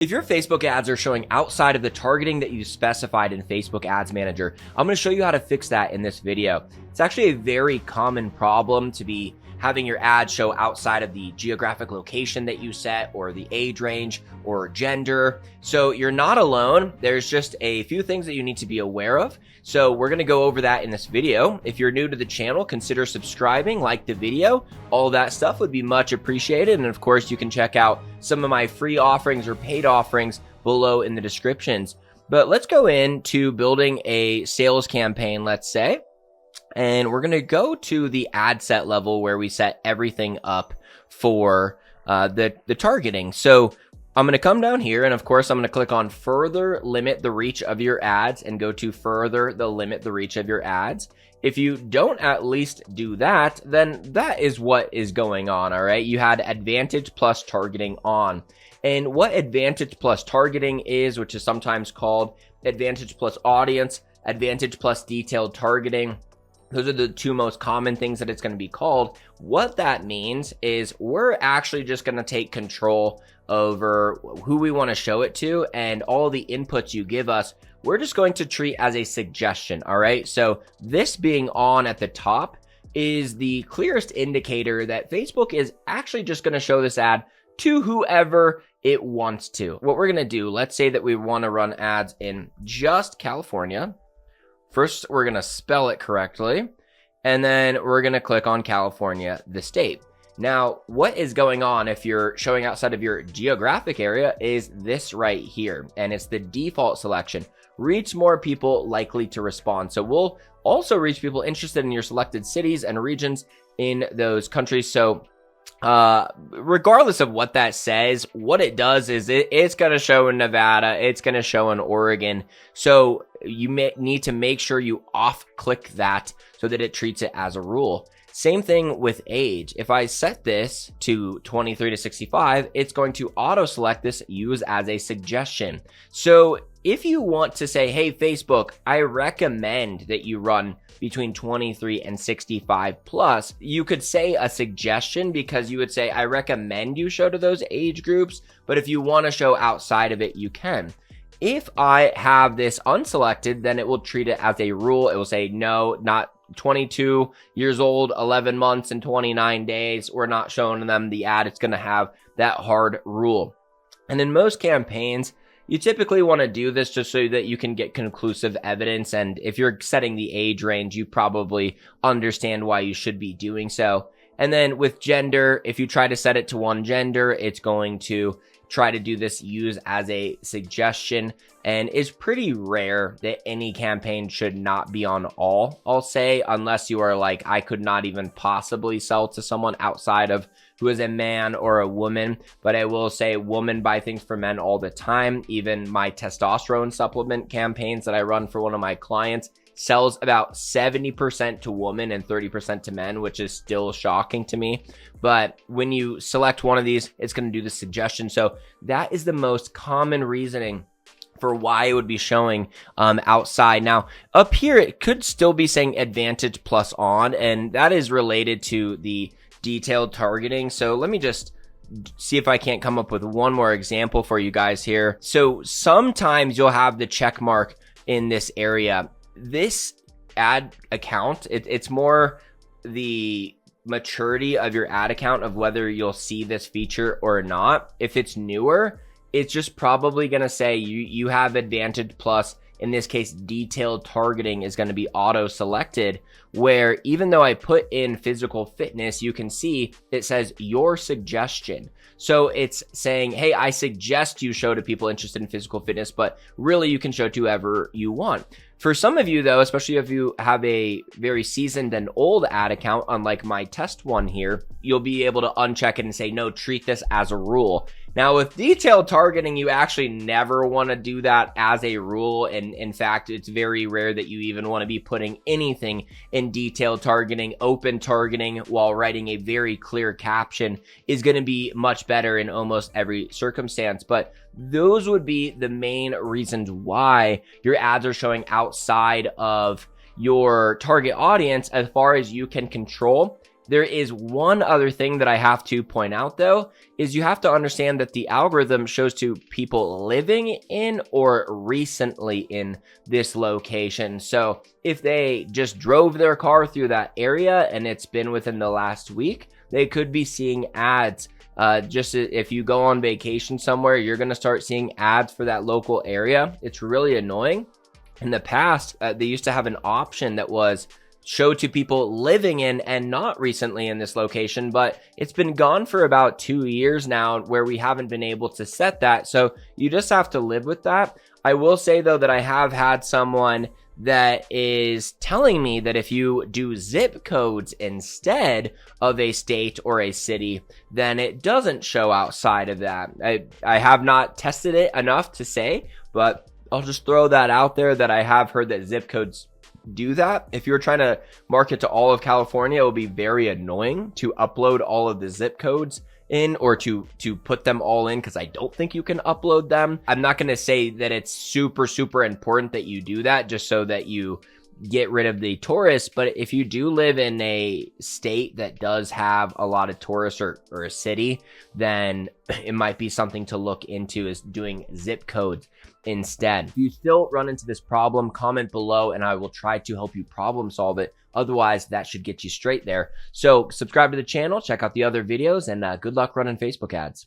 If your Facebook ads are showing outside of the targeting that you specified in Facebook Ads Manager, I'm going to show you how to fix that in this video. It's actually a very common problem to be having your ads show outside of the geographic location that you set, or the age range, or gender. So you're not alone. There's just a few things that you need to be aware of. So we're going to go over that in this video. If you're new to the channel, consider subscribing, like the video. All that stuff would be much appreciated. And of course, you can check out some of my free offerings or paid offerings below in the descriptions. But let's go into building a sales campaign, let's say. And we're going to go to the ad set level where we set everything up for the targeting. So I'm going to come down here, and of course, I'm going to click on further limit the reach of your ads and go to further the limit the reach of your ads. If you don't at least do that, then that is what is going on. All right. You had advantage plus targeting on. And what advantage plus targeting is, which is sometimes called advantage plus audience, advantage plus detailed targeting. Those are the two most common things that it's going to be called. What that means is we're actually just going to take control over who we want to show it to, and all the inputs you give us, we're just going to treat as a suggestion. All right. So this being on at the top is the clearest indicator that Facebook is actually just going to show this ad to whoever it wants to. What we're going to do, let's say that we want to run ads in just California. First, we're going to spell it correctly, and then we're going to click on California, the state. Now, what is going on if you're showing outside of your geographic area is this right here, and it's the default selection. Reach more people likely to respond. So we'll also reach people interested in your selected cities and regions in those countries. So regardless of what that says, what it does is it's going to show in Nevada, it's going to show in Oregon. So you may need to make sure you off click that so that it treats it as a rule. Same thing with age. If I set this to 23 to 65, it's going to auto select this use as a suggestion. So if you want to say, hey, Facebook, I recommend that you run between 23 and 65 plus, you could say a suggestion, because you would say, I recommend you show to those age groups. But if you want to show outside of it, you can. If I have this unselected, then it will treat it as a rule. It will say, no, not 22 years old, 11 months and 29 days. We're not showing them the ad. It's going to have that hard rule. And in most campaigns, you typically want to do this just so that you can get conclusive evidence. And if you're setting the age range, you probably understand why you should be doing so. And then with gender, if you try to set it to one gender, it's going to try to do this use as a suggestion, and it's pretty rare that any campaign should not be on all, I'll say, unless you are like, I could not even possibly sell to someone outside of who is a man or a woman. But I will say women buy things for men all the time. Even my testosterone supplement campaigns that I run for one of my clients sells about 70% to women and 30% to men, which is still shocking to me. But when you select one of these, it's going to do the suggestion. So that is the most common reasoning for why it would be showing outside. Now, up here, it could still be saying advantage plus on, and that is related to the detailed targeting. So let me just see if I can't come up with one more example for you guys here. So sometimes you'll have the check mark in this area. This ad account, it's more the maturity of your ad account of whether you'll see this feature or not. If it's newer, it's just probably going to say you have advantage plus. In this case, detailed targeting is going to be auto selected, where even though I put in physical fitness, you can see it says your suggestion. So it's saying, hey, I suggest you show to people interested in physical fitness, but really you can show to whoever you want. For some of you though, especially if you have a very seasoned and old ad account, unlike my test one here, you'll be able to uncheck it and say, no, treat this as a rule. Now with detailed targeting, you actually never want to do that as a rule. And in fact, it's very rare that you even want to be putting anything in detailed targeting. Open targeting while writing a very clear caption is going to be much better in almost every circumstance. But those would be the main reasons why your ads are showing outside of your target audience as far as you can control. There is one other thing that I have to point out though, is you have to understand that the algorithm shows to people living in or recently in this location. So if they just drove their car through that area and it's been within the last week, they could be seeing ads. Just if you go on vacation somewhere, you're going to start seeing ads for that local area. It's really annoying. In the past, they used to have an option that was show to people living in and not recently in this location, but it's been gone for about 2 years now where we haven't been able to set that. So you just have to live with that. I will say though that I have had someone that is telling me that if you do zip codes instead of a state or a city, then it doesn't show outside of that. I have not tested it enough to say, but I'll just throw that out there that I have heard that zip codes do that. If you're trying to market to all of California, it will be very annoying to upload all of the zip codes in or to put them all in, because I don't think you can upload them. I'm not going to say that it's super important that you do that just so that you get rid of the tourists, but if you do live in a state that does have a lot of tourists or a city, then it might be something to look into, is doing zip codes instead. If you still run into this problem, comment below and I will try to help you problem solve it. Otherwise, that should get you straight there. So subscribe to the channel, check out the other videos, and good luck running Facebook ads.